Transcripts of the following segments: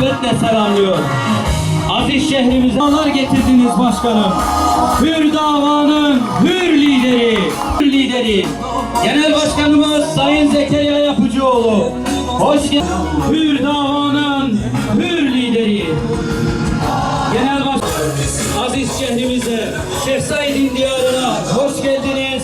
münasibetle selamlıyor. Aziz şehrimize dağlar getirdiniz başkanım. Hür davanın hür lideri. Genel Başkanımız Sayın Zekeriya Yapıcıoğlu. Hoş geldiniz. Hür davanın hür lideri. Genel Başkanım aziz şehrimize, Şeyh Said'in diyarına hoş geldiniz.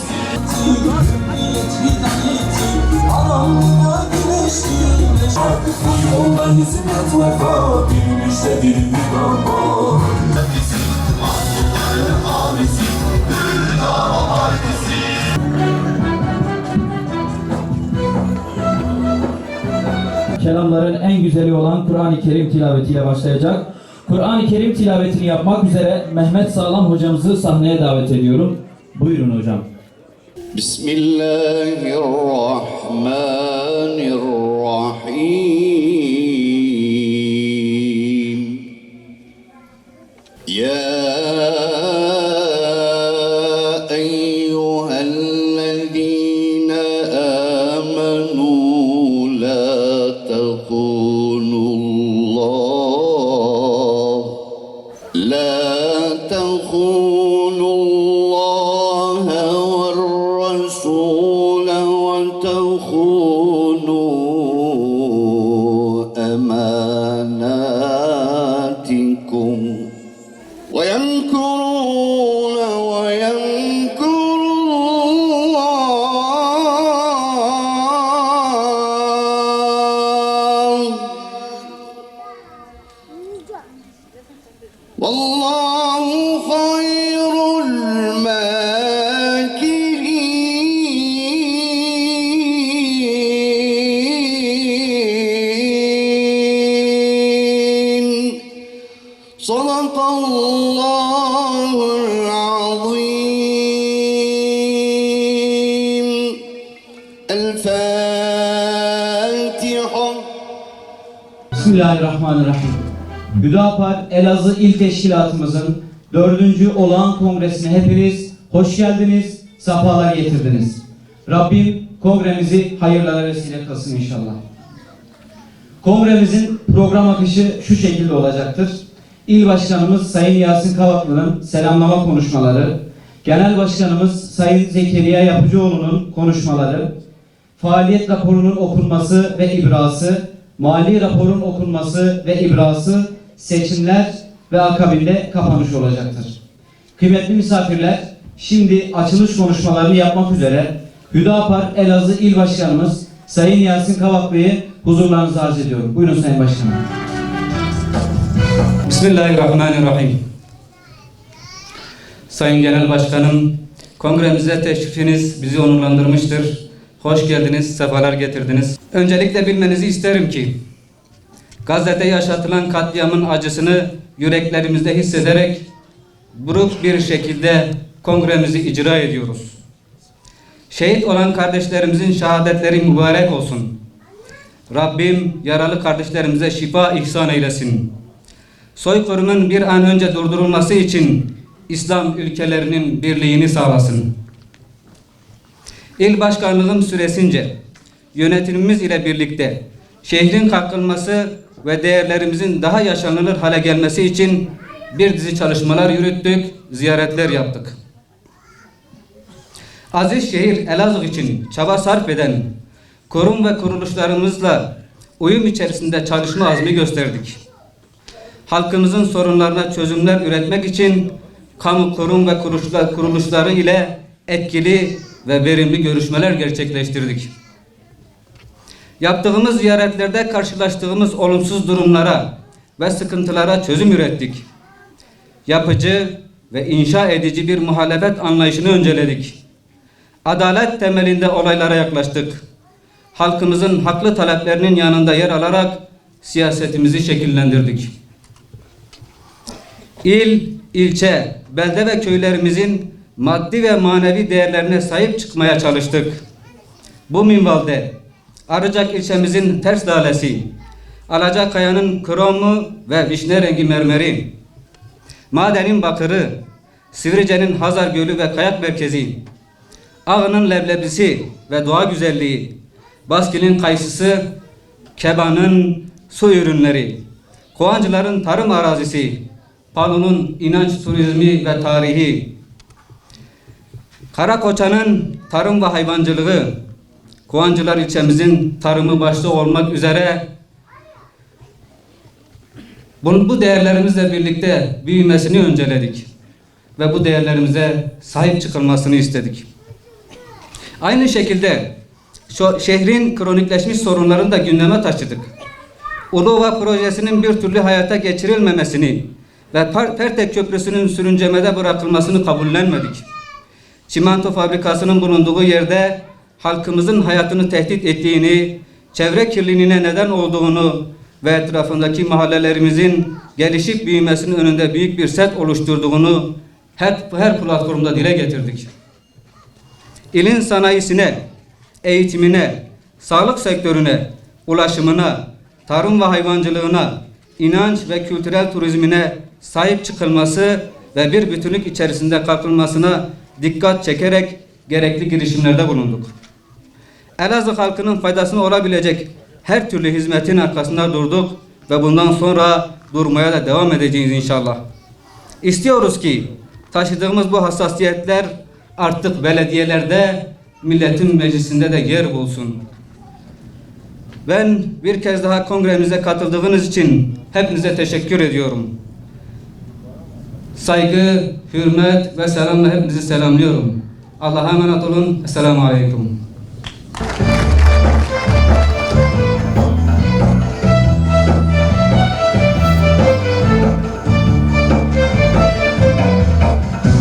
Yolda hizmet vefa bir müşteri bir baba. Kelamların en güzeli olan Kur'an-ı Kerim tilavetiyle başlayacak. Kur'an-ı Kerim tilavetini yapmak üzere Mehmet Sağlam hocamızı sahneye davet ediyorum. Buyurun hocam. Bismillahirrahmanirrahim. Ya eyyühellezine amenu la tehunullah والرسول وتخونوا أماناتكم ويمكرون ويمكر الله والله خير الماكرين صدق الله العظيم الفاتحة. Bismillahirrahmanirrahim. Hüdapar Elazığ İl Teşkilatımızın 4. olağan kongresine hepiniz hoş geldiniz, sefalar getirdiniz. Rabbim kongremizi hayırlara vesile kılsın inşallah. Kongremizin program akışı şu şekilde olacaktır. İl Başkanımız Sayın Yasin Kavaklı'nın selamlama konuşmaları, Genel Başkanımız Sayın Zekeriya Yapıcıoğlu'nun konuşmaları, faaliyet raporunun okunması ve ibrası, mali raporun okunması ve ibrası, seçimler ve akabinde kapanış olacaktır. Kıymetli misafirler, şimdi açılış konuşmalarını yapmak üzere Hüdapar Elazığ İl Başkanımız Sayın Yasin Kavaklı'yı huzurlarınıza arz ediyorum. Buyurun Sayın Başkanım. Bismillahirrahmanirrahim. Sayın Genel Başkanım, kongremize teşrifiniz bizi onurlandırmıştır. Hoş geldiniz, sefalar getirdiniz. Öncelikle bilmenizi isterim ki, Gazze'de yaşatılan katliamın acısını yüreklerimizde hissederek buruk bir şekilde kongremizi icra ediyoruz. Şehit olan kardeşlerimizin şehadetleri mübarek olsun. Rabbim yaralı kardeşlerimize şifa ihsan eylesin. Soykırımın bir an önce durdurulması için İslam ülkelerinin birliğini sağlasın. İl başkanlığım süresince yönetimimiz ile birlikte şehrin kalkınması ve değerlerimizin daha yaşanılır hale gelmesi için bir dizi çalışmalar yürüttük, ziyaretler yaptık. Aziz şehir Elazığ için çaba sarf eden kurum ve kuruluşlarımızla uyum içerisinde çalışma azmi gösterdik. Halkımızın sorunlarına çözümler üretmek için kamu kurum ve kuruluşları ile etkili ve verimli görüşmeler gerçekleştirdik. Yaptığımız ziyaretlerde karşılaştığımız olumsuz durumlara ve sıkıntılara çözüm ürettik. Yapıcı ve inşa edici bir muhalefet anlayışını önceledik. Adalet temelinde olaylara yaklaştık. Halkımızın haklı taleplerinin yanında yer alarak siyasetimizi şekillendirdik. İl, ilçe, belde ve köylerimizin maddi ve manevi değerlerine sahip çıkmaya çalıştık. Bu minvalde Arıcak ilçemizin Ters Lalesi, Alacakaya'nın kromu ve vişne rengi mermeri, Madenin Bakırı, Sivrice'nin Hazar Gölü ve Kayak Merkezi, Ağı'nın leblebisi ve doğa güzelliği, Baskil'in kayısısı, Keban'ın su ürünleri, Kovancıların tarım arazisi, Palu'nun inanç turizmi ve tarihi, Karakoçan'ın tarım ve hayvancılığı, Kovancılar ilçemizin tarımı başta olmak üzere bu değerlerimizle birlikte büyümesini önceledik ve bu değerlerimize sahip çıkılmasını istedik. Aynı şekilde şehrin kronikleşmiş sorunlarını da gündeme taşıdık. Ulova projesinin bir türlü hayata geçirilmemesini ve Pertek Köprüsü'nün sürüncemede bırakılmasını kabullenmedik. Çimento fabrikasının bulunduğu yerde halkımızın hayatını tehdit ettiğini, çevre kirliliğine neden olduğunu ve etrafındaki mahallelerimizin gelişip büyümesinin önünde büyük bir set oluşturduğunu her platformda dile getirdik. İlin sanayisine, eğitimine, sağlık sektörüne, ulaşımına, tarım ve hayvancılığına, inanç ve kültürel turizmine sahip çıkılması ve bir bütünlük içerisinde kalkınmasına dikkat çekerek gerekli girişimlerde bulunduk. Elazığ halkının faydasına olabilecek her türlü hizmetin arkasında durduk ve bundan sonra durmaya da devam edeceğiz inşallah. İstiyoruz ki taşıdığımız bu hassasiyetler artık belediyelerde, milletin meclisinde de yer bulsun. Ben bir kez daha kongremize katıldığınız için hepinize teşekkür ediyorum. Saygı, hürmet ve selamla hepinizi selamlıyorum. Allah'a emanet olun. Esselamu Aleyküm.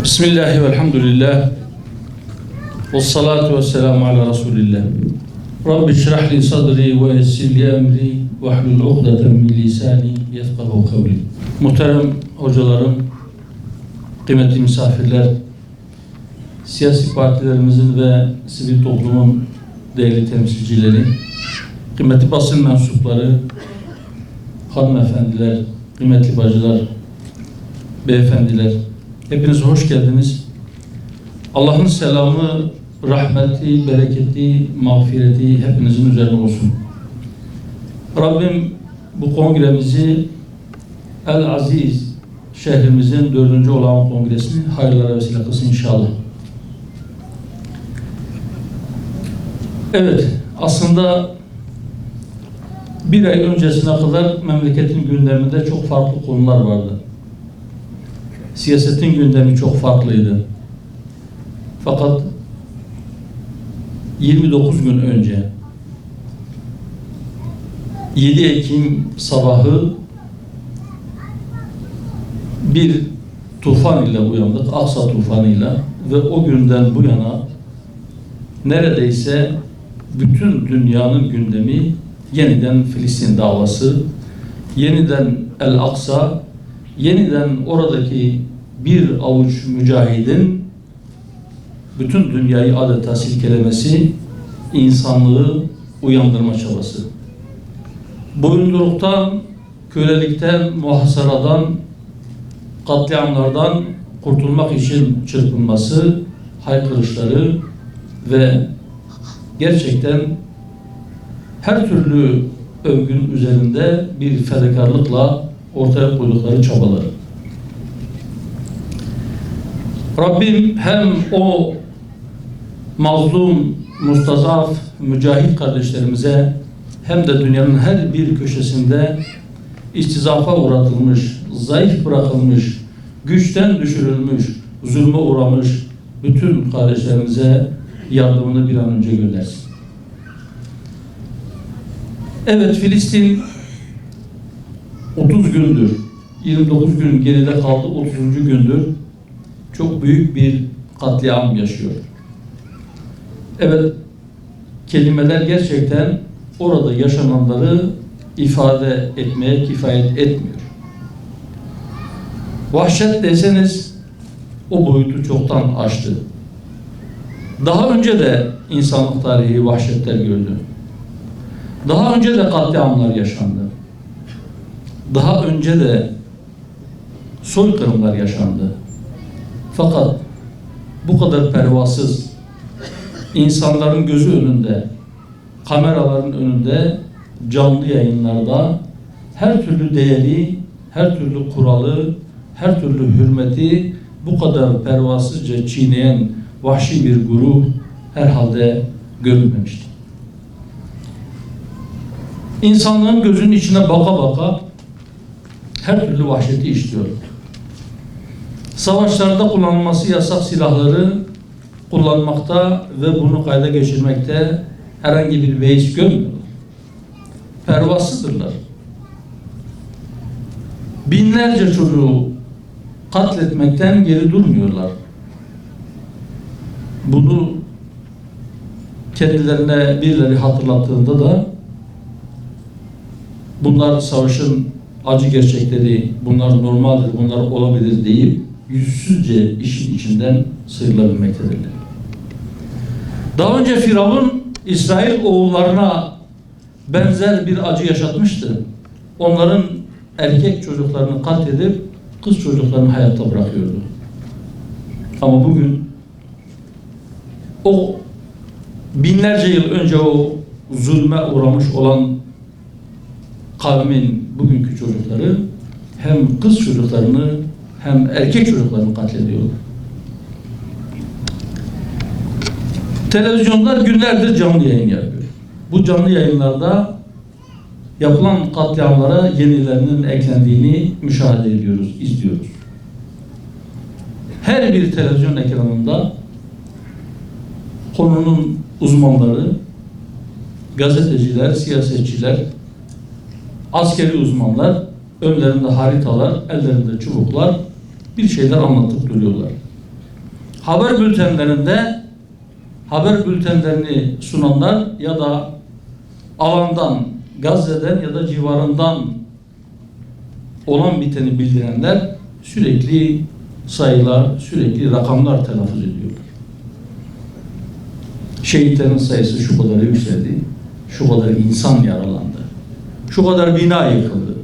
Bismillahi velhamdülillah ve salatu ve selamu ala Resulillah. Rabbi şrah li sadri ve yessir li emri ve hlul uqdeten min lisani yefkahu kavli. Muhterem hocalarım, kıymetli misafirler, siyasi partilerimizin ve sivil toplumun değerli temsilcileri, kıymetli basın mensupları, hanımefendiler, kıymetli bacılar, beyefendiler, hepiniz hoş geldiniz. Allah'ın selamı, rahmeti, bereketi, mağfireti hepinizin üzerine olsun. Rabbim bu kongremizi El-Aziz şehrimizin 4. olağan kongresini hayırlara vesile kılsın inşallah. Evet, aslında bir ay öncesine kadar memleketin gündeminde çok farklı konular vardı. Siyasetin gündemi çok farklıydı. Fakat 29 gün önce 7 Ekim sabahı bir tufan ile uyandık, Aksa tufanıyla ve o günden bu yana neredeyse bütün dünyanın gündemi yeniden Filistin davası, yeniden El-Aksa, yeniden oradaki bir avuç mücahidin bütün dünyayı adeta silkelemesi, insanlığı uyandırma çabası. Boyunduruktan, kölelikten, muhasaradan, katliamlardan kurtulmak için çırpınması, haykırışları ve gerçekten her türlü övgün üzerinde bir fedakarlıkla ortaya koydukları çabaları. Rabbim hem o mazlum, mustazaf, mücahit kardeşlerimize hem de dünyanın her bir köşesinde istizafa uğratılmış, zayıf bırakılmış, güçten düşürülmüş, zulme uğramış bütün kardeşlerimize yardımını bir an önce göndersin. Evet, Filistin 30 gündür, 29 gün geride kaldı, 30. gündür çok büyük bir katliam yaşıyor. Evet, kelimeler gerçekten orada yaşananları ifade etmeye kifayet etmiyor. Vahşet deseniz o boyutu çoktan aştı. Daha önce de insanlık tarihi vahşetler gördü. Daha önce de katliamlar yaşandı. Daha önce de soykırımlar yaşandı. Fakat bu kadar pervasız, insanların gözü önünde, kameraların önünde, canlı yayınlarda her türlü değeri, her türlü kuralı, her türlü hürmeti bu kadar pervasızca çiğneyen vahşi bir grup herhalde görülmemişti. İnsanlığın gözünün içine baka baka her türlü vahşeti işliyor. Savaşlarda kullanılması yasak silahları kullanmakta ve bunu kayda geçirmekte herhangi bir beis görmüyorlar. Pervasızdırlar. Binlerce çocuğu katletmekten geri durmuyorlar. Bunu kendilerine birileri hatırlattığında da bunlar savaşın acı gerçekleri, bunlar normaldir, bunlar olabilir deyip yüzsüzce işin içinden sıyrılabilmektedirler. Daha önce Firavun İsrail oğullarına benzer bir acı yaşatmıştı. Onların erkek çocuklarını katledip kız çocuklarını hayatta bırakıyordu. Ama bugün o binlerce yıl önce o zulme uğramış olan kavmin bugünkü çocukları hem kız çocuklarını hem erkek çocuklarını katlediyorlar. Televizyonlar günlerdir canlı yayın yapıyor. Bu canlı yayınlarda yapılan katliamlara yenilerinin eklendiğini müşahede ediyoruz, izliyoruz. Her bir televizyon ekranında konunun uzmanları, gazeteciler, siyasetçiler, askeri uzmanlar, önlerinde haritalar, ellerinde çubuklar bir şeyler anlatıp duruyorlar. Haber bültenlerini sunanlar ya da alandan, Gazze'den ya da civarından olan biteni bildirenler sürekli sayılar, sürekli rakamlar telaffuz ediyorlar. Şehitlerin sayısı şu kadar yükseldi, şu kadar insan yaralandı, şu kadar bina yıkıldı,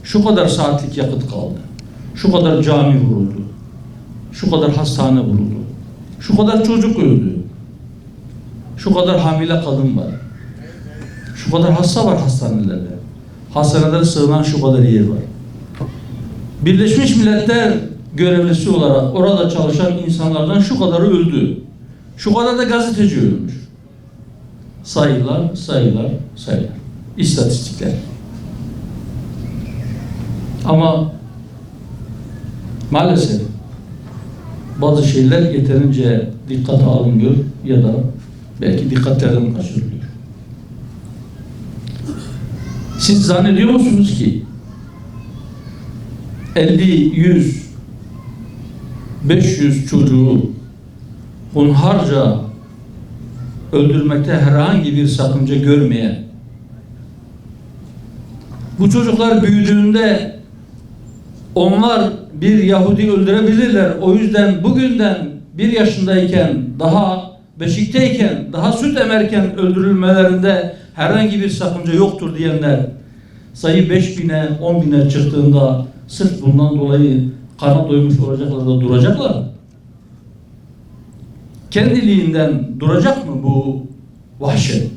şu kadar saatlik yakıt kaldı, şu kadar cami vuruldu, şu kadar hastane vuruldu, şu kadar çocuk öldü, şu kadar hamile kadın var, şu kadar hasta var hastanelerde, hastanelere sığınan şu kadar yer var. Birleşmiş Milletler görevlisi olarak orada çalışan insanlardan şu kadarı öldü, şu kadar da gazeteci ölmüş. Sayılar. İstatistikler. Ama maalesef bazı şeyler yeterince dikkate alınmıyor ya da belki dikkatlerden kaçırılıyor. Siz zannediyor musunuz ki 50, 100, 500 çocuğu hunharca öldürmekte herhangi bir sakınca görmeyen, bu çocuklar büyüdüğünde onlar bir Yahudi öldürebilirler. O yüzden bugünden 1 yaşındayken, daha beşikteyken, daha süt emerken öldürülmelerinde herhangi bir sakınca yoktur diyenler sayı 5.000'e, 10.000'e çıktığında sırf bundan dolayı kana doymuş olacaklar da duracaklar mı? Kendiliğinden duracak mı bu vahşet?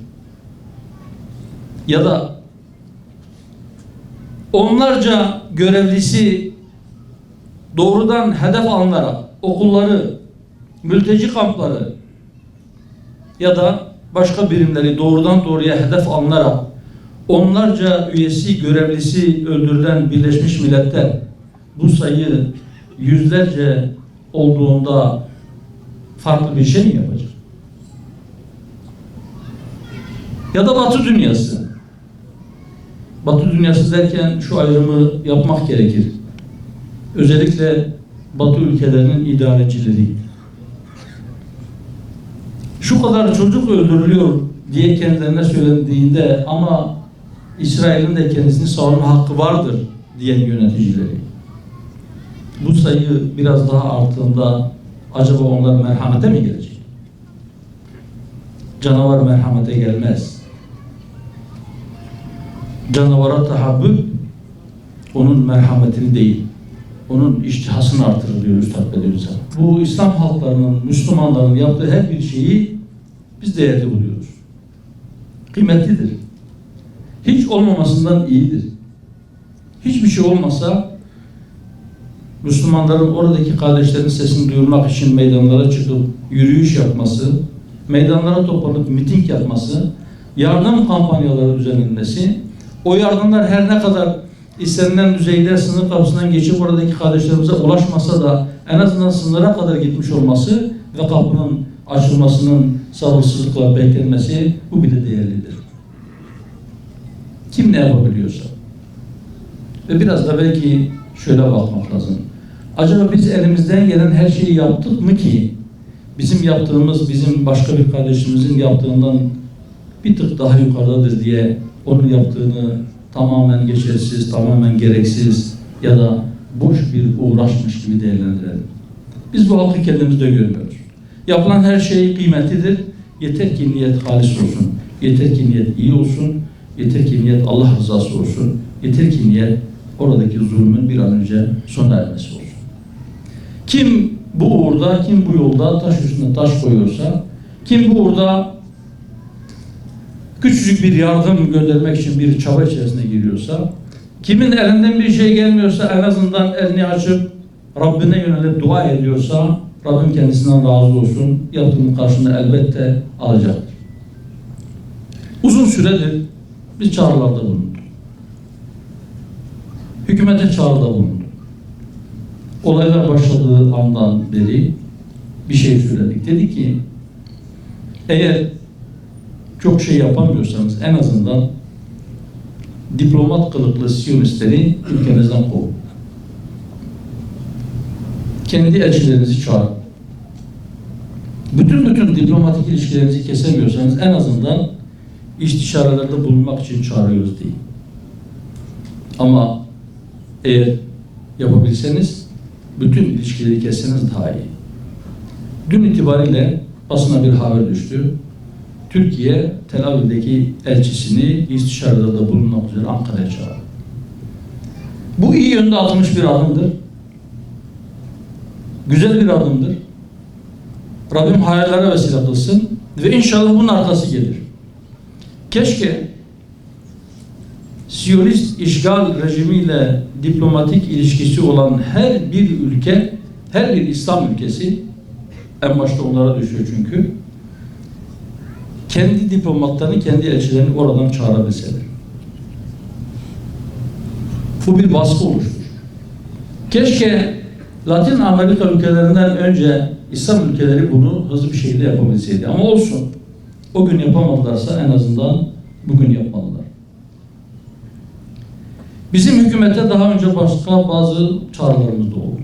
Ya da onlarca görevlisi doğrudan hedef alınarak okulları, mülteci kampları ya da başka birimleri doğrudan doğruya hedef alınarak onlarca üyesi, görevlisi öldürülen Birleşmiş Milletler bu sayı yüzlerce olduğunda farklı bir şey mi yapacak? Ya da Batı dünyası. Batı dünyası derken şu ayrımı yapmak gerekir. Özellikle Batı ülkelerinin idarecileri. Şu kadar çocuk öldürülüyor diye kendilerine söylendiğinde ama İsrail'in de kendisini savunma hakkı vardır diyen yöneticileri. Bu sayı biraz daha arttığında acaba onlar merhamete mi gelecek? Canavar merhamete gelmez. Canavara tahabbüp onun merhametini değil, onun iştihasını artırır diyor Üstad Bediüzzaman. Bu İslam halklarının, Müslümanların yaptığı her bir şeyi biz değerli buluyoruz. Kıymetlidir. Hiç olmamasından iyidir. hiçbir şey olmasa Müslümanların oradaki kardeşlerin sesini duyurmak için meydanlara çıkıp yürüyüş yapması, meydanlara toplanıp miting yapması, yardım kampanyaları düzenlenmesi, o yardımlar her ne kadar istenilen düzeyde sınır kapısından geçip oradaki kardeşlerimize ulaşmasa da en azından sınıra kadar gitmiş olması ve kapının açılmasının sabırsızlıkla beklenmesi bu bile değerlidir. Kim ne yapabiliyorsa. Ve biraz da belki şöyle bakmak lazım. Acaba biz elimizden gelen her şeyi yaptık mı ki bizim yaptığımız bizim başka bir kardeşimizin yaptığından bir tık daha yukarıdadır diye onun yaptığını tamamen geçersiz, tamamen gereksiz ya da boş bir uğraşmış gibi değerlendirelim. Biz bu hakkı kendimizde görmüyoruz. Yapılan her şey kıymetlidir. Yeter ki niyet halis olsun. Yeter ki niyet iyi olsun. Yeter ki niyet Allah rızası olsun. Yeter ki niyet oradaki zulmün bir an önce sona ermesi olsun. Kim bu uğurda, kim bu yolda taş üstüne taş koyuyorsa, kim bu uğurda küçücük bir yardım göndermek için bir çaba içerisine giriyorsa, kimin elinden bir şey gelmiyorsa en azından elini açıp Rabbine yönelip dua ediyorsa Rabbim kendisinden razı olsun. Yaptığının karşılığını elbette alacaktır. Uzun süredir biz çağrılarda bulunduk. Hükümete çağrıda bulunduk. Olaylar başladığı andan beri bir şey söyledik. Dedi ki eğer çok şey yapamıyorsanız en azından diplomat kılıklı Siyonistleri ülkenizden kovun. Kendi elçilerinizi çağırın. Bütün diplomatik ilişkilerinizi kesemiyorsanız en azından istişarelerde bulunmak için çağırıyoruz deyin. Ama eğer yapabilseniz bütün ilişkileri kesseniz daha iyi. Dün itibariyle basına bir haber düştü. Türkiye Tel Aviv'deki elçisini istişarelerde bulunmak üzere Ankara'ya çağırdı. Bu iyi yönde atılmış bir adımdır. Güzel bir adımdır. Rabbim hayırlara vesile kılsın ve inşallah bunun arkası gelir. Keşke Siyonist işgal rejimiyle diplomatik ilişkisi olan her bir ülke, her bir İslam ülkesi, en başta onlara düşüyor çünkü, kendi diplomatlarını, kendi elçilerini oradan çağırabilseler. Bu bir baskı oluşturur. Keşke Latin Amerika ülkelerinden önce İslam ülkeleri bunu hızlı bir şekilde yapabilseydi. Ama olsun. O gün yapamadılarsa en azından bugün yapmalılar. Bizim hükümete daha önce başka bazı çağrılarımız da oldu.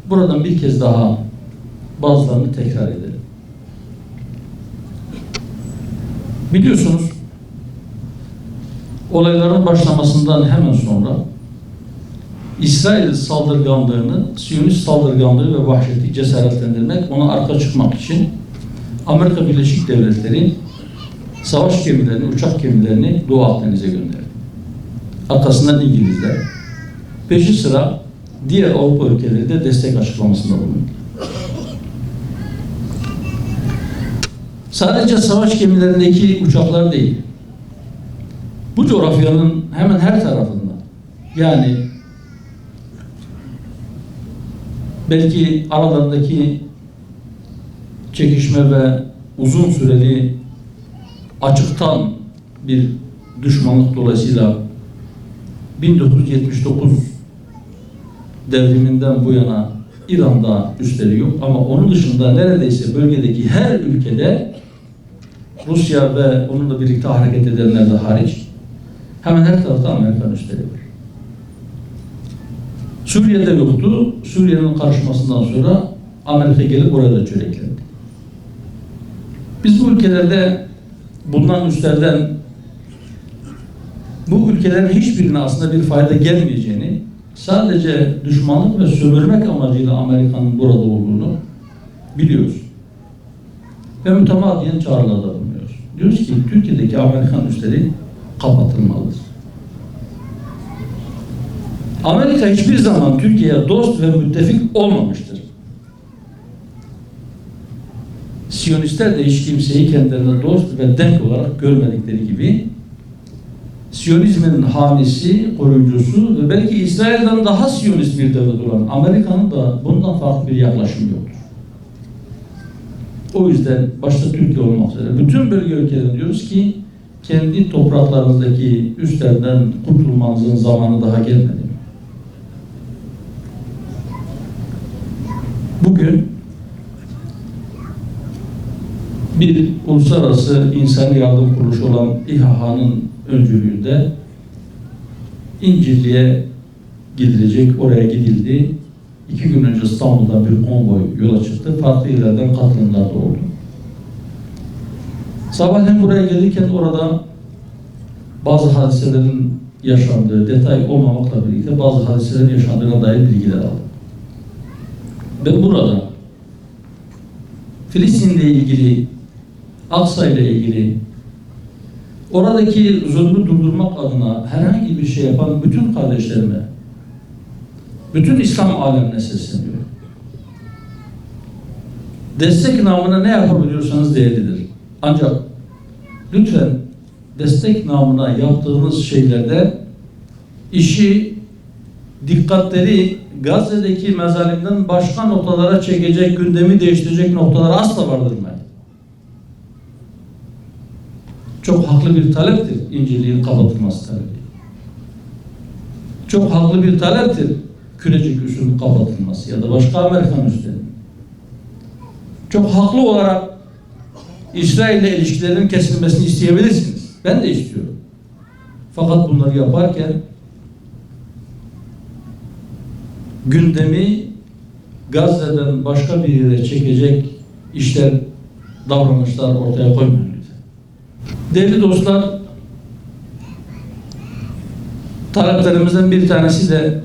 Buradan bir kez daha bazılarını tekrar edelim. Biliyorsunuz olayların başlamasından hemen sonra İsrail saldırganlığını, Siyonist saldırganlığı ve vahşeti cesaretlendirmek, ona arka çıkmak için Amerika Birleşik Devletleri savaş gemilerini, uçak gemilerini Doğu Akdeniz'e gönderdi. Arkasından İngilizler. Peşi sıra diğer Avrupa ülkeleri de destek açıklamasında bulundu. Sadece savaş gemilerindeki uçaklar değil, bu coğrafyanın hemen her tarafında, yani belki aralarındaki çekişme ve uzun süreli açıktan bir düşmanlık dolayısıyla 1979 devriminden bu yana İran'da üsleri yok ama onun dışında neredeyse bölgedeki her ülkede Rusya ve onunla birlikte hareket edenler de hariç hemen her tarafta Amerikan üsleri var. Suriye'de yoktu. Suriye'nin karışmasından sonra Amerika gelip oraya da çöreklendi. Biz bu ülkelerde bulunan üslerden bu ülkelerin hiçbirine aslında bir fayda gelmeyeceğini, sadece düşmanlık ve sömürmek amacıyla Amerika'nın burada olduğunu biliyoruz. Ve mütemadiyen çağrılarda bulunuyoruz. Diyoruz ki Türkiye'deki Amerikan üsleri kapatılmalıdır. Amerika hiçbir zaman Türkiye'ye dost ve müttefik olmamıştır. Siyonistler de hiç kimseyi kendilerine dost ve denk olarak görmedikleri gibi Siyonizmin hamisi, koruyucusu ve belki İsrail'den daha Siyonist bir devlet olan Amerika'nın da bundan farklı bir yaklaşımı yoktur. O yüzden başta Türkiye olmak üzere bütün bölge ülkelerine diyoruz ki kendi topraklarınızdaki üstlerden kurtulmanızın zamanı daha gelmedi. Bugün bir uluslararası insan yardım kuruluşu olan İHA'nın öncülüğünde İncirli'ye gidilecek, oraya gidildi. 2 gün önce İstanbul'dan bir konvoy yola çıktı. Farklı illerden katılımlar da oldu. Sabahleyin buraya gelirken orada bazı hadiselerin yaşandığı, detay olmamakla birlikte bazı hadiselerin yaşandığına dair bilgiler aldım. Ben burada Filistin'le ilgili, Aksa ile ilgili oradaki zulmü durdurmak adına herhangi bir şey yapan bütün kardeşlerime, bütün İslam alemine sesleniyorum. Destek namına ne yapabiliyorsanız değerlidir. Ancak lütfen destek namına yaptığınız şeylerde işi, dikkatleri Gazze'deki mezalimden başka noktalara çekecek, gündemi değiştirecek noktalara asla vardırmayın. Çok haklı bir taleptir İncirli'nin kapatılması talebi. Çok haklı bir taleptir Kürecik üssünün kapatılması ya da başka Amerikan üslerinin. Çok haklı olarak İsrail ile ilişkilerin kesilmesini isteyebilirsiniz. Ben de istiyorum. Fakat bunları yaparken gündemi Gazze'den başka bir yere çekecek işler, davranışlar ortaya koymayın lütfen. Değerli dostlar, taleplerimizden bir tanesi de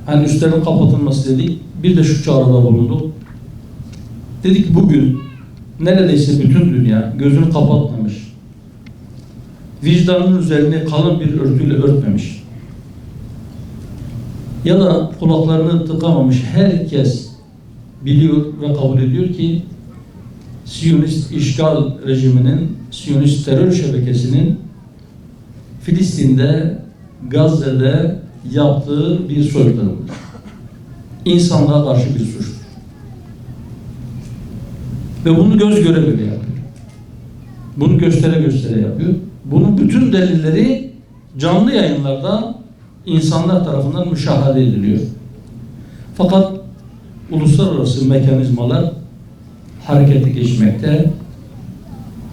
hani üstlerin kapatılması dedik. Bir de şu çağrıda bulunduk. Dedik bugün neredeyse bütün dünya gözünü kapatmamış. Vicdanının üzerine kalın bir örtüyle örtmemiş. Ya da kulaklarını tıkamamış herkes biliyor ve kabul ediyor ki Siyonist işgal rejiminin, Siyonist terör şebekesinin Filistin'de, Gazze'de yaptığı bir soykırımdır. İnsanlığa karşı bir suçtur. Ve bunu göz göre göre yapıyor. Bunu göstere göstere yapıyor. Bunun bütün delilleri canlı yayınlarda insanlar tarafından müşahede ediliyor. Fakat uluslararası mekanizmalar harekete geçmekte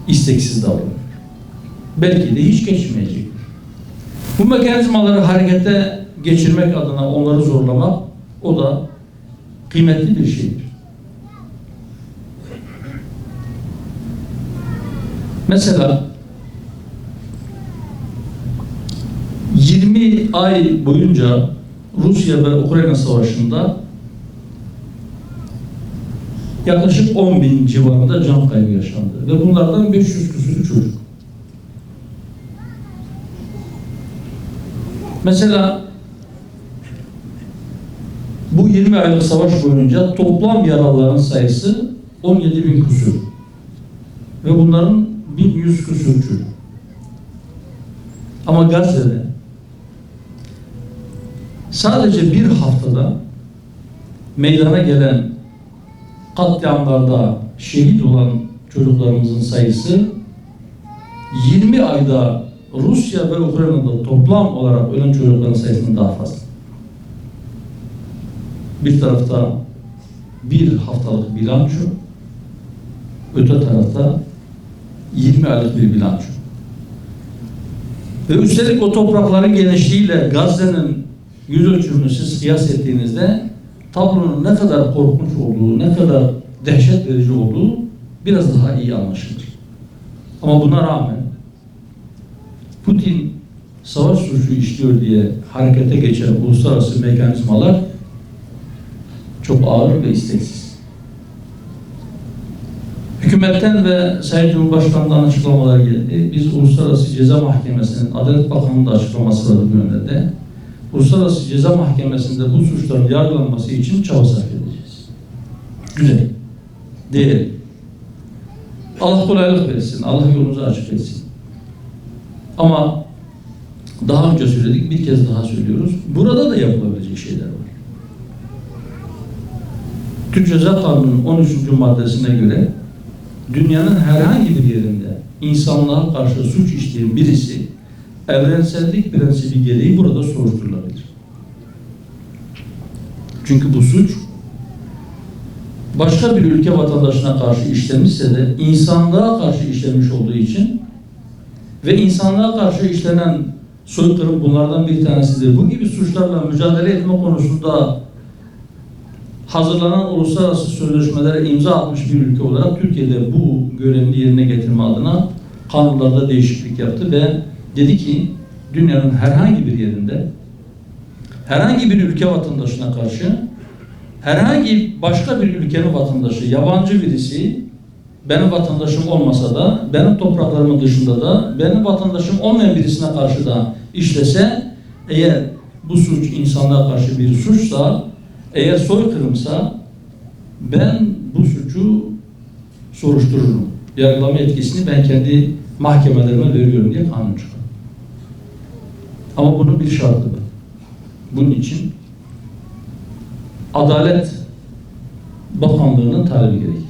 isteksiz davranıyor. Belki de hiç geçmeyecek. Bu mekanizmaları harekete geçirmek adına onları zorlamak, o da kıymetli bir şeydir. Mesela 20 ay boyunca Rusya ve Ukrayna Savaşı'nda yaklaşık 10.000 civarında can kaybı yaşandı ve bunlardan 500 küsürü çocuk. Mesela bu 20 aylık savaş boyunca toplam yaralıların sayısı 17.000 küsür ve bunların 1100 küsür çocuk. Ama Gazze'de sadece bir haftada meydana gelen katliamlarda şehit olan çocuklarımızın sayısı 20 ayda Rusya ve Ukrayna'da toplam olarak ölen çocukların sayısından daha fazla. Bir tarafta bir haftalık bilanço, öte tarafta 20 aylık bir bilanço. Ve üstelik o toprakların genişliğiyle Gazze'nin yüz ölçümünü siz kıyas ettiğinizde tablonun ne kadar korkunç olduğu, ne kadar dehşet verici olduğu biraz daha iyi anlaşılır. Ama buna rağmen Putin savaş suçu işliyor diye harekete geçen uluslararası mekanizmalar çok ağır ve isteksiz. Hükümetten ve Sayın Cumhurbaşkanı'ndan açıklamalar geldi. Biz Uluslararası Ceza Mahkemesi'nin, Adalet Bakanı'nın da açıklaması vardı bu yönde de. Uluslararası Ceza Mahkemesi'nde bu suçların yargılanması için çaba sarf edeceğiz. Güzel. Değerli. Allah kolaylık versin. Allah yolunuzu açık etsin. Ama Daha önce söyledik, bir kez daha söylüyoruz. Burada da yapılabilecek şeyler var. Türk Ceza Kanunu'nun 13. maddesine göre dünyanın herhangi bir yerinde insanlığa karşı suç işleyen birisi evrensellik prensibi gereği burada soruşturulabilir. Çünkü bu suç başka bir ülke vatandaşına karşı işlenmişse de insanlığa karşı işlenmiş olduğu için ve insanlığa karşı işlenen soykırım bunlardan bir tanesidir. Bu gibi suçlarla mücadele etme konusunda hazırlanan uluslararası sözleşmelere imza atmış bir ülke olarak Türkiye'de bu görevini yerine getirme adına kanunlarda değişiklik yaptı ve dedi ki dünyanın herhangi bir yerinde herhangi bir ülke vatandaşına karşı herhangi başka bir ülkenin vatandaşı, yabancı birisi benim vatandaşım olmasa da, benim topraklarımın dışında da, benim vatandaşım olmayan birisine karşı da işlese, eğer bu suç insanlığa karşı bir suçsa, eğer soykırımsa ben bu suçu soruştururum. Yargılama etkisini ben kendi mahkemelerime veriyorum diye kanun çıkar. Ama bunun bir şartı var. Bunun için Adalet Bakanlığı'nın talebi gerekir.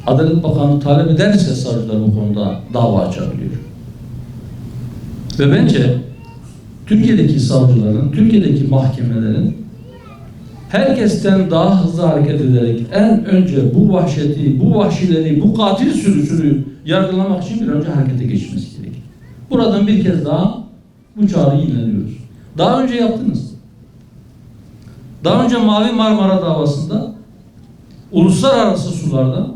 Adalet Bakanlığı talep ederse savcılar bu konuda dava açabiliyor. Ve bence Türkiye'deki savcıların, Türkiye'deki mahkemelerin herkesten daha hızlı hareket ederek en önce bu vahşeti, bu vahşileri, bu katil sürüsünü yargılamak için bir önce harekete geçmesi gerekir. Buradan bir kez daha bu çağrıyı yineliyoruz. Daha önce yaptınız. Daha önce Mavi Marmara davasında uluslararası sularda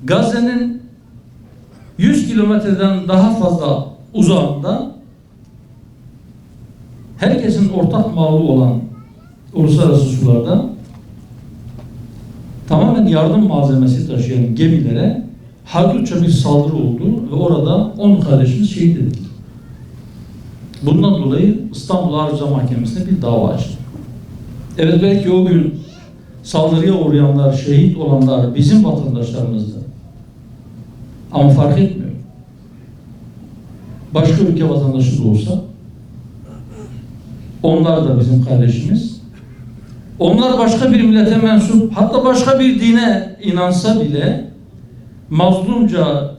Gazze'nin 100 kilometreden daha fazla uzağında herkesin ortak malı olan uluslararası sularda tamamen yardım malzemesi taşıyan gemilere haydutça bir saldırı oldu ve orada 10 kardeşimiz şehit edildi. Bundan dolayı İstanbul Ağır Ceza Mahkemesi'ne bir dava açtı. Evet, belki o gün saldırıya uğrayanlar, şehit olanlar bizim vatandaşlarımızdı. Ama fark etmiyor. Başka ülke vatandaşı da olsa onlar da bizim kardeşimiz. Onlar başka bir millete mensup, hatta başka bir dine inansa bile mazlumca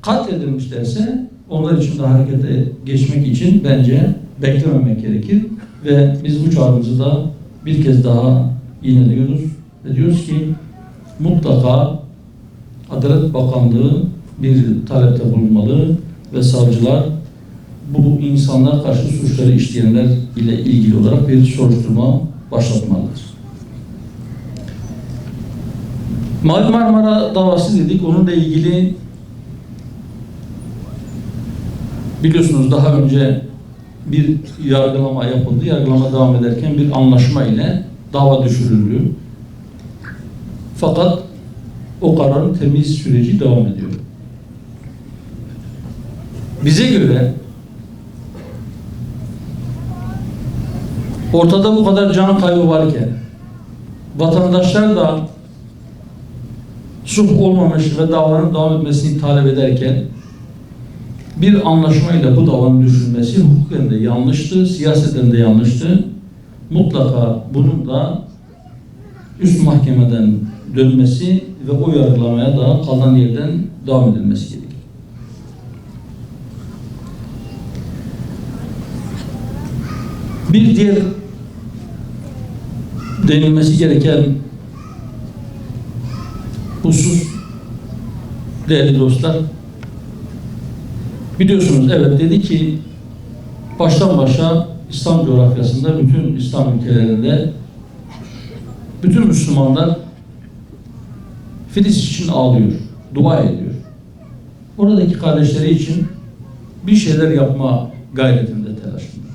katledilmişlerse onlar için de harekete geçmek için bence beklememek gerekir. Ve biz bu çağrımızı da bir kez daha yineliyoruz ve diyoruz ki mutlaka Adalet Bakanlığı bir talepte bulunmalı ve savcılar bu insanlar karşı suçları işleyenler ile ilgili olarak bir soruşturma başlatmalıdır. Mavi Marmara davası dedik, onunla ilgili biliyorsunuz daha önce bir yargılama yapıldı. Yargılama devam ederken bir anlaşma ile dava düşürüldü. Fakat o kararın temiz süreci devam ediyor. Bize göre ortada bu kadar can kaybı varken vatandaşlar da sulh olmamış ve davanın devam etmesini talep ederken bir anlaşmayla bu davanın düşürülmesi hukuken de yanlıştı, siyaseten de yanlıştı. Mutlaka bunun da üst mahkemeden dönmesi ve o yargılamaya da kalan yerden devam edilmesi gerekir. Bir diğer denilmesi gereken husus değerli dostlar, biliyorsunuz evet dedi ki baştan başa İslam coğrafyasında bütün İslam ülkelerinde bütün Müslümanlar Filis için ağlıyor, dua ediyor. Oradaki kardeşleri için bir şeyler yapma gayretinde, telaşında.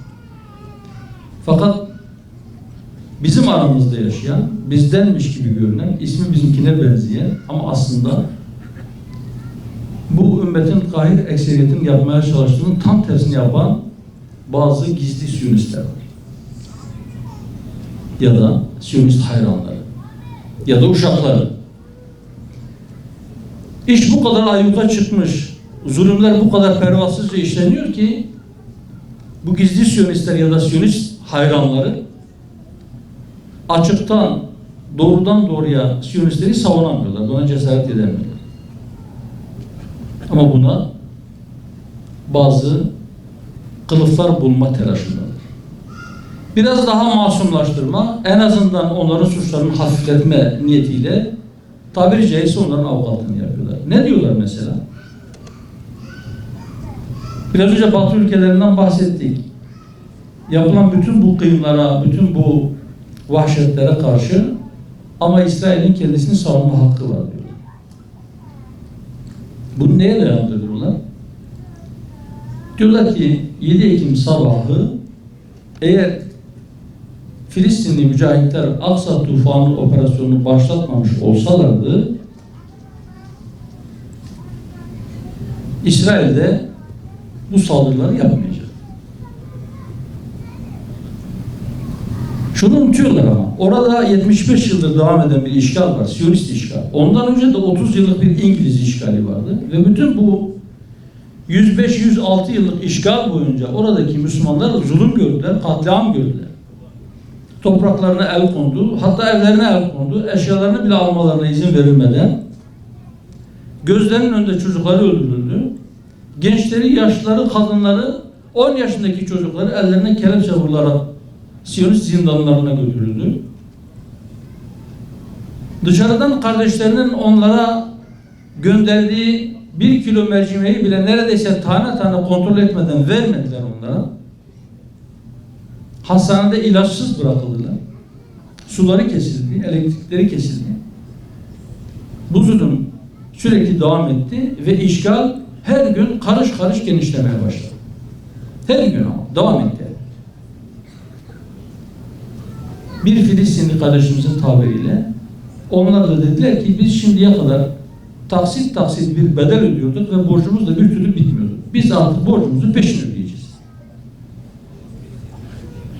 Fakat bizim aramızda yaşayan, bizdenmiş gibi görünen, ismi bizimkine benzeyen ama aslında bu ümmetin kahir ekseriyetinin yapmaya çalıştığının tam tersini yapan bazı gizli Siyonistler var. Ya da Siyonist hayranları. Ya da uşakları. İş bu kadar ayyuka çıkmış, zulümler bu kadar pervasızca işleniyor ki bu gizli Siyonistler ya da Siyonist hayranları açıktan doğrudan doğruya Siyonistleri savunamıyorlar. Buna cesaret edemiyorlar. Ama buna bazı kılıflar bulma telaşındadır. Biraz daha masumlaştırma, en azından onların suçlarını hafifletme niyetiyle tabiri caizse onların avukatlığını yapıyorlar. Ne diyorlar mesela? Biraz önce Batı ülkelerinden bahsettik. Yapılan bütün bu kıyımlara, bütün bu vahşetlere karşı ama İsrail'in kendisini savunma hakkı var diyorlar. Bunu neye dayandırıyorlar? Diyorlar ki 7 Ekim sabahı eğer Filistinli mücahitler Aksa Tufanı operasyonunu başlatmamış olsalardı İsrail'de bu saldırıları yapmayacak. Şunu unutuyorlar ama orada 75 yıldır devam eden bir işgal var. Siyonist işgal. Ondan önce de 30 yıllık bir İngiliz işgali vardı. Ve bütün bu 105-106 yıllık işgal boyunca oradaki Müslümanlar zulüm gördüler, katliam gördüler. Topraklarına el kondu, hatta evlerine el kondu, eşyalarını bile almalarına izin verilmeden gözlerinin önünde çocukları öldürüldü. Gençleri, yaşlıları, kadınları, 10 yaşındaki çocukları ellerine kelepçe vurularak Siyonist zindanlarına götürüldü. Dışarıdan kardeşlerinin onlara gönderdiği 1 kilo mercimeği bile neredeyse tane tane kontrol etmeden vermediler onlara. Hastanede ilaçsız bırakıldılar. Suları kesildi, elektrikleri kesildi. Bu zulüm sürekli devam etti ve işgal her gün karış karış genişlemeye başladı. Her gün ama devam etti. Bir Filistinli kardeşimizin tabiriyle onlar da dediler ki biz şimdiye kadar taksit taksit bir bedel ödüyorduk ve borcumuz da bir türlü bitmiyordu. Biz artık borcumuzu peşin ödeyeceğiz.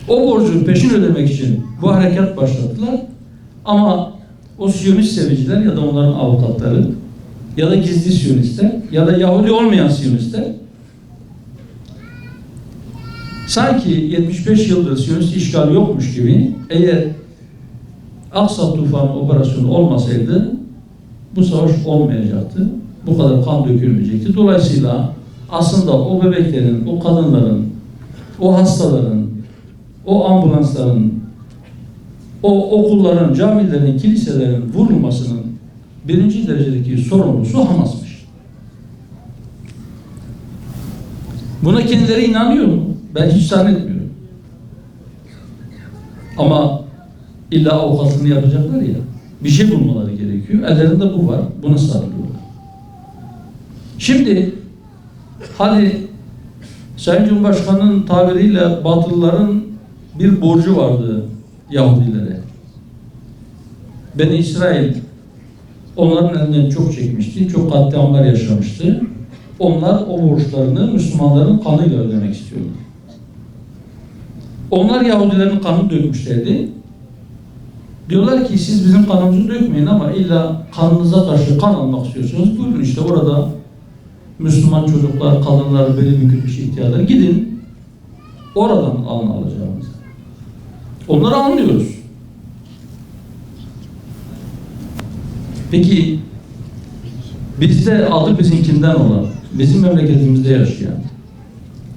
O borcu peşin ödemek için bu harekat başlattılar. Ama o Siyonist seviciler ya da onların avukatları ya da gizli Siyonistler ya da Yahudi olmayan Siyonistler sanki 75 yıldır Siyonist işgal yokmuş gibi eğer Aksa Tufanı operasyonu olmasaydı bu savaş olmayacaktı. Bu kadar kan dökülmeyecekti. Dolayısıyla aslında o bebeklerin, o kadınların, o hastaların, o ambulansların, o okulların, camilerin, kiliselerin vurulmasının birinci derecedeki sorumlusu Hamas'mış. Buna kendileri inanıyor mu? Ben hiç zannetmiyorum. Ama illa avukatlığını yapacaklar ya, bir şey bulmaları gerekiyor. Ellerinde bu var, buna sarılıyorlar. Şimdi hadi Sayın Cumhurbaşkanı'nın tabiriyle Batılıların bir borcu vardı Yahudilere. Beni İsrail onların elinden çok çekmişti, çok katliamlar yaşamıştı. Onlar o borçlarını Müslümanların kanıyla ödemek istiyorlar. Onlar Yahudilerin kanını dökmüşlerdi. Diyorlar ki siz bizim kanımızı dökmeyin ama illa kanınıza karşı kan almak istiyorsunuz. Buyurun işte orada Müslüman çocuklar, kadınlar, beli bükülmüş ihtiyarlar gidin. Oradan alın alacağımızı. Onları anlıyoruz. Peki bizde adı bizimkinden olan, bizim memleketimizde yaşayan,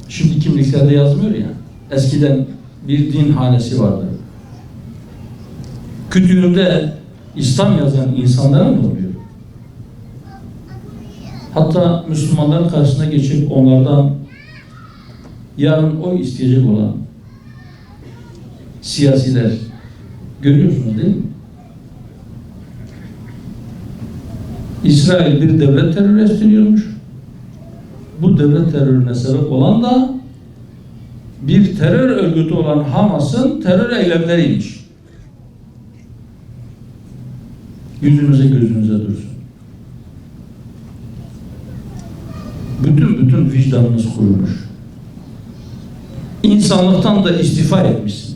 şimdi kimliklerde yazmıyor ya, eskiden bir din hanesi vardı. Kütüğünde İslam yazan insanlara mı oluyor? Hatta Müslümanların karşısına geçip onlardan yarın oy isteyecek olan siyasiler görüyorsunuz değil mi? İsrail bir devlet terörü estiriyormuş. Bu devlet terörüne sebep olan da bir terör örgütü olan Hamas'ın terör eylemleriymiş. Yüzünüze gözünüze dursun. Bütün vicdanınız kurumuş. İnsanlıktan da istifa etmişsiniz.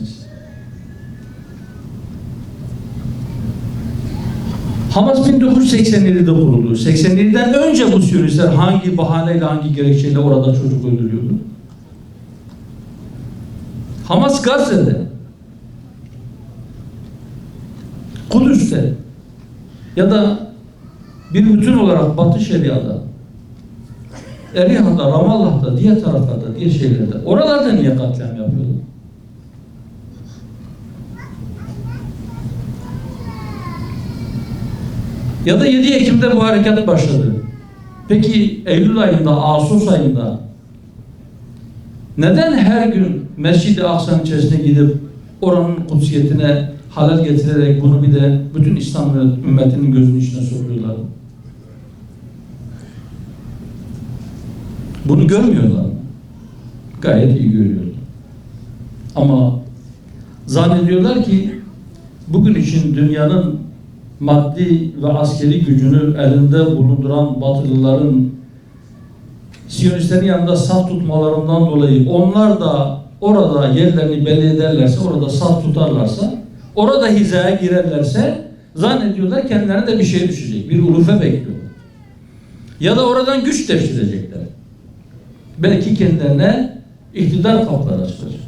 Hamas 1987'de kuruldu. 87'den önce bu Siyonistler hangi bahaneyle, hangi gerekçeyle orada çocuk öldürüyordu? Hamas Gazze'de, Kudüs'te ya da bir bütün olarak Batı Şeria'da, Eriha'da, Ramallah'ta, diğer taraflarda, diğer şeylerde, oralarda niye katliam yapıyorlar? Ya da 7 Ekim'de bu harekat başladı. Peki Eylül ayında, Ağustos ayında neden her gün Mescid-i Aksa'nın içerisine gidip oranın kutsiyetine halal getirerek bunu bir de bütün İslam ümmetinin gözünün içine sokuyorlar? Bunu görmüyorlar. Gayet iyi görüyorlar. Ama zannediyorlar ki bugün için dünyanın maddi ve askeri gücünü elinde bulunduran Batılıların Siyonistlerin yanında saf tutmalarından dolayı onlar da orada yerlerini belli ederlerse, orada saf tutarlarsa, orada hizaya girerlerse zannediyorlar kendilerine de bir şey düşecek. Bir ulufe bekliyorlar. Ya da oradan güç devşirecekler. Belki kendilerine iktidar kapıları açılacak.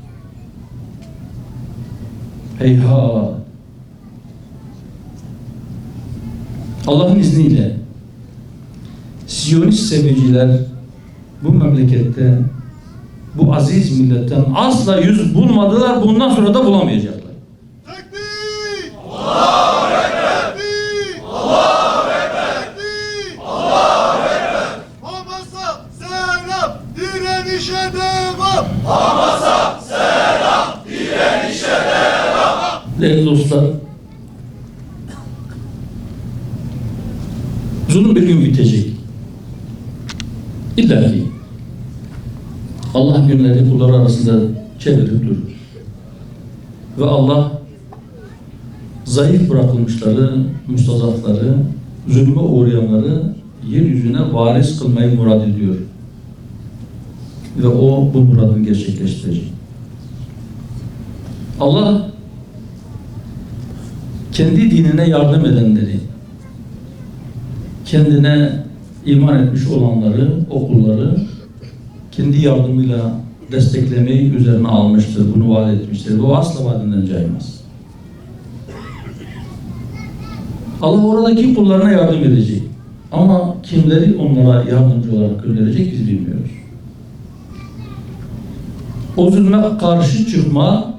Heyhat! Allah'ın izniyle Siyonist seviciler bu memlekette bu aziz milletten asla yüz bulmadılar, bundan sonra da bulamayacaklar. Tekbir! Allahu Ekber! Tekbir! Allahu Ekber! Tekbir! Allahu Ekber! Hamas'a selam, direnişe devam! Hamas'a selam, direnişe devam! Değerli dostlar, zulüm bir gün bitecek. İlla ki Allah günleri kulları arasında çevirip durur. Ve Allah zayıf bırakılmışları, müstazafları, zulme uğrayanları yeryüzüne varis kılmayı murad ediyor. Ve o bu muradını gerçekleştirecek. Allah kendi dinine yardım edenleri, kendine iman etmiş olanları, okulları kendi yardımıyla desteklemeyi üzerine almıştır, bunu vaat etmiştir. Bu asla vaadinden caymaz. Allah oradaki kullarına yardım edecek. Ama kimleri onlara yardımcı olarak gönderecek biz bilmiyoruz. O zulme karşı çıkma,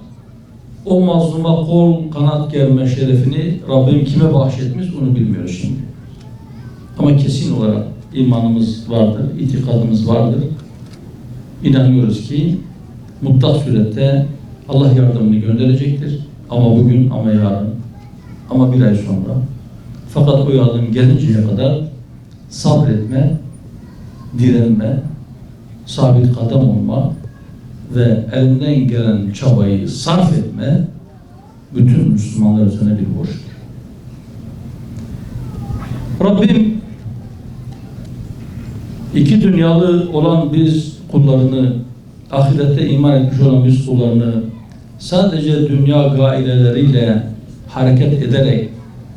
o mazluma kol kanat germe şerefini Rabbim kime bahşetmiş onu bilmiyoruz şimdi. Ama kesin olarak imanımız vardır, itikadımız vardır. İnanıyoruz ki mutlak surette Allah yardımını gönderecektir. Ama bugün, ama yarın, ama bir ay sonra. Fakat o yardım gelinceye kadar sabretme, direnme, sabit kadem olma ve elinden gelen çabayı sarf etme bütün Müslümanlar üzerine bir borçtur. Rabbim iki dünyalı olan biz kullarını, ahirette iman etmiş olan biz kullarını sadece dünya gaileleriyle hareket ederek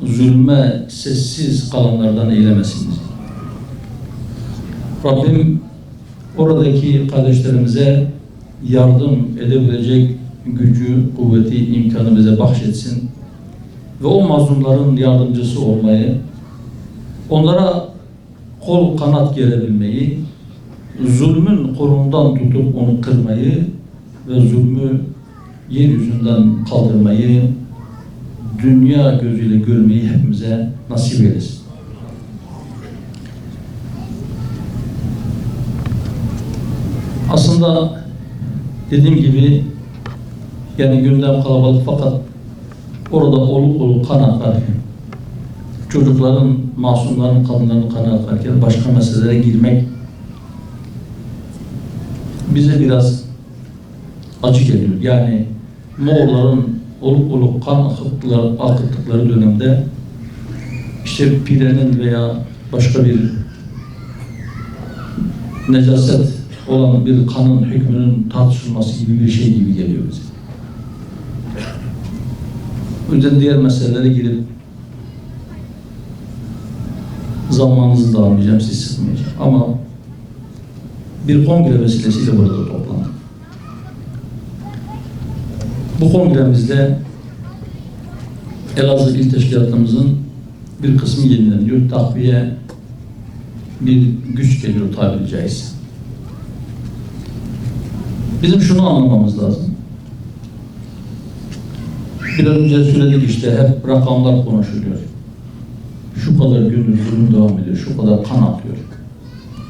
zulme sessiz kalanlardan eylemesin bizi. Rabbim oradaki kardeşlerimize yardım edebilecek gücü, kuvveti, imkanı bize bahşetsin ve o mazlumların yardımcısı olmayı, onlara kol kanat gerebilmeyi, zulmün kolundan tutup onu kırmayı ve zulmü yeryüzünden kaldırmayı, dünya gözüyle görmeyi hepimize nasip eylesin. Aslında dediğim gibi yani gündem kalabalık fakat orada oluk kan akarken, çocukların, masumların, kadınların kanı akarken başka meselelere girmek bize biraz acı geliyor. Yani Moğolların oluk kan akıttıkları dönemde işte pirenin veya başka bir necaset olan bir kanın hükmünün tartışılması gibi bir şey gibi geliyor bize. O yüzden diğer meselelere girip zamanınızı da almayacağım, siz sıkmayacağım. Ama bir kongre vesilesiyle burada toplandık. Bu kongremizde Elazığ İl Teşkilatımızın bir kısmı yenileniyor. Takviye bir güç geliyor tabiri caizse. Bizim şunu anlamamız lazım. Biraz önce söyledik işte, hep rakamlar konuşuluyor. Şu kadar gündür zulüm devam ediyor, şu kadar kan akıyor.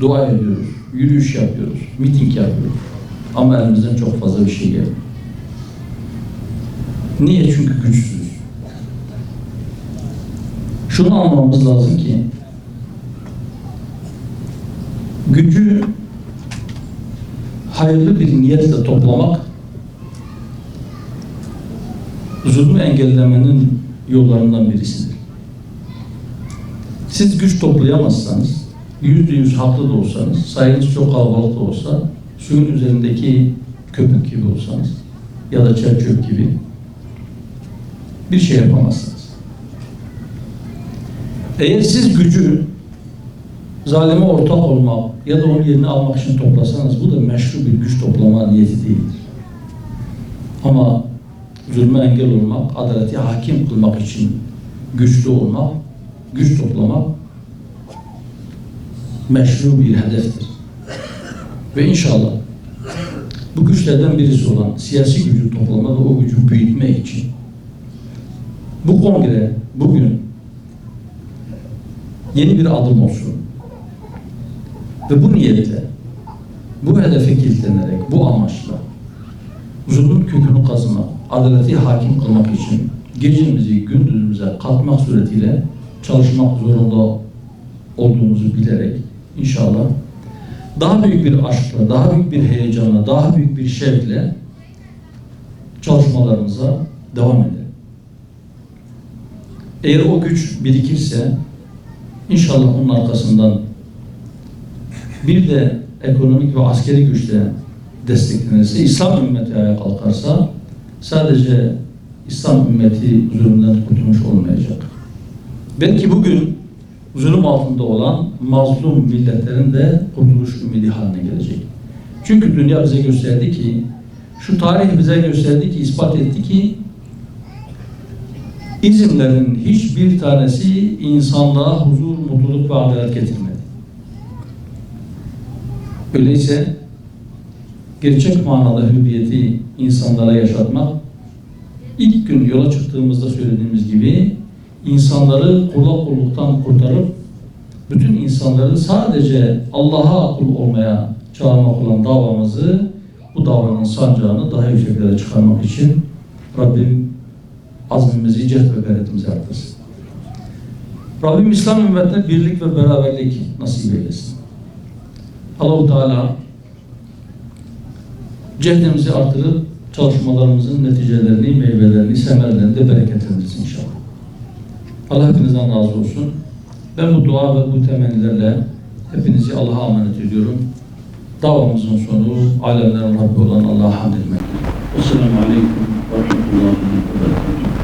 Dua ediyoruz, yürüyüş yapıyoruz, miting yapıyoruz. Ama elimizden çok fazla bir şey gelmiyor. Niye? Çünkü güçsüzüz. Şunu anlamamız lazım ki, gücü hayırlı bir niyetle toplamak, zulmü engellemenin yollarından birisidir. Siz güç toplayamazsanız, %100 haklı da olsanız, sayınız çok kalabalık da olsa, suyun üzerindeki köpük gibi olsanız ya da çerçöp gibi bir şey yapamazsınız. Eğer siz gücü zalime ortak olmak ya da onun yerini almak için toplasanız, bu da meşru bir güç toplama niyeti değildir. Ama zulme engel olmak, adaleti hakim kılmak için güçlü olmak, güç toplamak meşru bir hedeftir. Ve inşallah bu güçlerden birisi olan siyasi gücü toplama ve o gücü büyütme için bu kongre bugün yeni bir adım olsun. Ve bu niyetle, bu hedefe kilitlenerek, bu amaçla zulmün kökünü kazımak, adaleti hakim kılmak için gecemizi gündüzümüze katmak suretiyle çalışmak zorunda olduğumuzu bilerek inşallah daha büyük bir aşkla, daha büyük bir heyecanla, daha büyük bir şevkle çalışmalarımıza devam edelim. Eğer o güç birikirse inşallah onun arkasından bir de ekonomik ve askeri güçle desteklenirse, İslam ümmeti ayağa kalkarsa sadece İslam ümmeti zulümden kurtulmuş olmayacak. Belki bugün zulüm altında olan mazlum milletlerin de kurtuluş ümidi haline gelecek. Çünkü dünya bize gösterdi ki, şu tarih bize gösterdi ki, ispat etti ki izimlerin hiçbir tanesi insanlığa huzur, mutluluk ve adalet getirmedi. Öyleyse gerçek manada hürriyeti insanlara yaşatmak, ilk gün yola çıktığımızda söylediğimiz gibi insanları kula kulluktan kurtarıp bütün insanları sadece Allah'a kul olmaya çağırmak olan davamızı, bu davanın sancağını daha yükseklere çıkarmak için Rabbim azmimizi, cehd ve gayretimizi arttırsın. Rabbim İslam ümmetine birlik ve beraberlik nasip eylesin. Allah-u Teala cehdimizi artırıp çalışmalarımızın neticelerini, meyvelerini, semerlerini de bereketlendirsin inşallah. Allah hepinizden razı olsun. Ben bu dua ve bu temennilerle hepinizi Allah'a emanet ediyorum. Davamızın sonu alemlerin Rabbi olan Allah'a hamd etmek. Esselamu Aleyküm ve Rahmetullahi ve Berekatuhu.